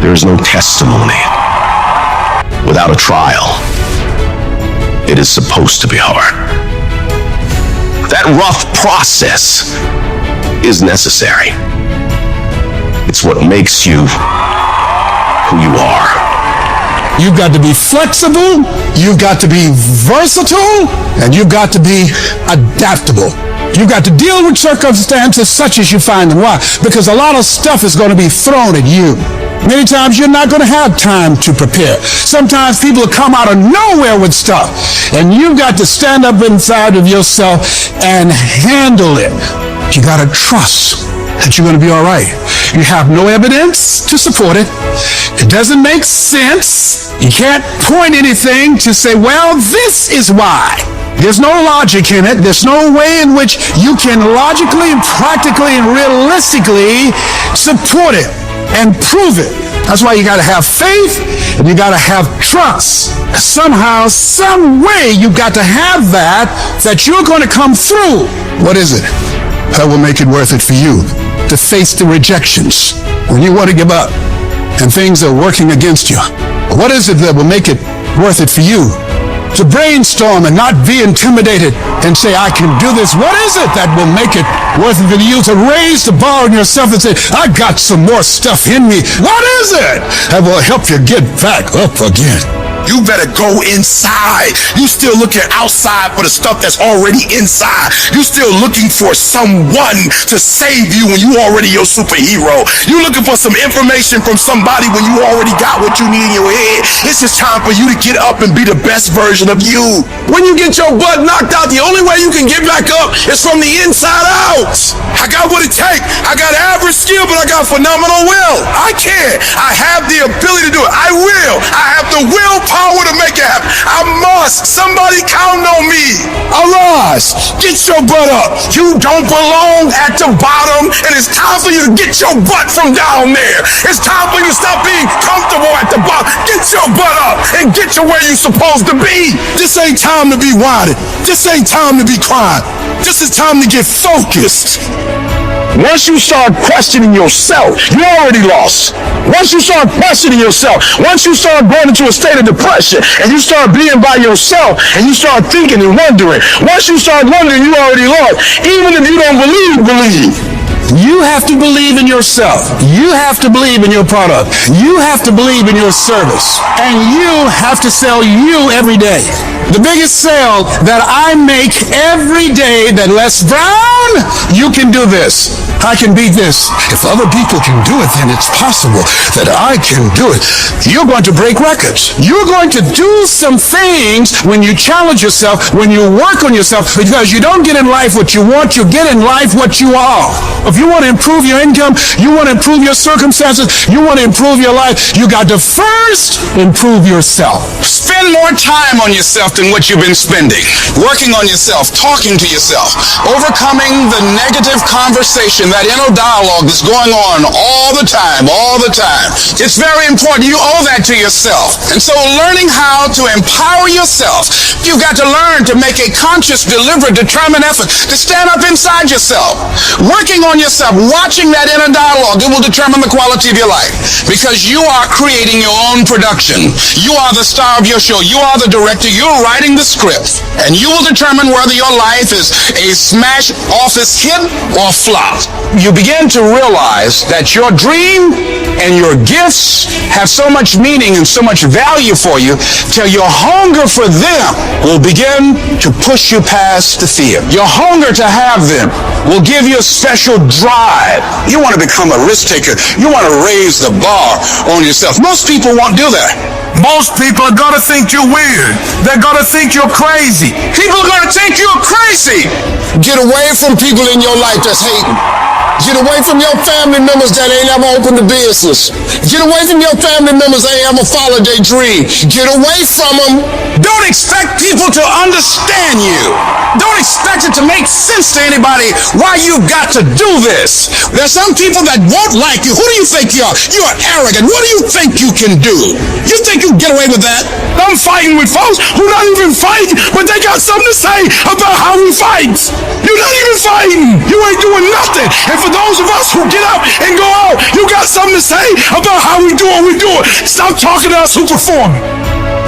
There is no testimony without a trial. It is supposed to be hard. That rough process is necessary. It's what makes you who you are. You've got to be flexible, you've got to be versatile, and you've got to be adaptable. You've got to deal with circumstances such as you find them. Why? Because a lot of stuff is going to be thrown at you. Many times you're not going to have time to prepare. Sometimes people will come out of nowhere with stuff, and you've got to stand up inside of yourself and handle it. You got to trust that you're going to be all right. You have no evidence to support it. It doesn't make sense. You can't point anything to say, well, this is why. There's no logic in it. There's no way in which you can logically and practically and realistically support it and prove it. That's why you got to have faith and you got to have trust. Somehow, some way, you got to have that you're going to come through. What is it that will make it worth it for you to face the rejections when you want to give up and things are working against you? What is it that will make it worth it for you to brainstorm and not be intimidated and say, I can do this? What is it that will make it worth it for you to raise the bar on yourself and say, I got some more stuff in me? What is it that will help you get back up again? You better go inside. You still looking outside for the stuff that's already inside. You still looking for someone to save you when you already your superhero. You looking for some information from somebody when you already got what you need in your head. It's just time for you to get up and be the best version of you. When you get your butt knocked out, the only way you can get back up is from the inside out. I got what it takes. I got average skill, but I got phenomenal will. I can. I have the ability to do it. I will. I have the willpower to make it happen. I must. Somebody count on me. Arise. Get your butt up. You don't belong at the bottom, and it's time for you to get your butt from down there. It's time for you to stop being comfortable at the bottom. Get your butt up and get to where you're supposed to be. This ain't time to be whining. This ain't time to be crying. This is time to get focused. Once you start questioning yourself, you already lost. Once you start questioning yourself, once you start going into a state of depression and you start being by yourself and you start thinking and wondering, once you start wondering, you already lost. Even if you don't believe. You have to believe in yourself. You have to believe in your product. You have to believe in your service. And you have to sell you every day. The biggest sale that I make every day that Les Brown, you can do this. I can beat this. If other people can do it, then it's possible that I can do it. You're going to break records. You're going to do some things when you challenge yourself, when you work on yourself, because you don't get in life what you want, you get in life what you are. If you want to improve your income, you want to improve your circumstances, you want to improve your life, you got to first improve yourself. Spend more time on yourself than what you've been spending. Working on yourself, talking to yourself, overcoming the negative conversation, that inner dialogue that's going on all the time. It's very important. You owe that to yourself. And so learning how to empower yourself, you've got to learn to make a conscious, deliberate, determined effort to stand up inside yourself. Working on yourself, watching that inner dialogue, it will determine the quality of your life. Because you are creating your own production. You are the star of your show. You are the director. You're writing the script. And you will determine whether your life is a smash office hit or flop. You begin to realize that your dream and your gifts have so much meaning and so much value for you till your hunger for them will begin to push you past the fear. Your hunger to have them will give you a special drive. You want to become a risk taker. You want to raise the bar on yourself. Most people won't do that. Most people are going to think you're weird. They're going to think you're crazy. People are going to think you're crazy. Get away from people in your life that's hating. Get away from your family members that ain't ever opened a business. Get away from your family members that ain't ever followed their dream. Get away from them. Don't expect people to understand you. Don't expect it to make sense to anybody why you've got to do this. There's some people that won't like you. Who do you think you are? You are arrogant. What do you think you can do? You think you can get away with that? I'm fighting with folks who don't even fight, but they got something to say about how we fight. You're not even fighting. You ain't doing nothing. If for those of us who get up and go out, you got something to say about how we do what we do it. Stop talking to us who perform.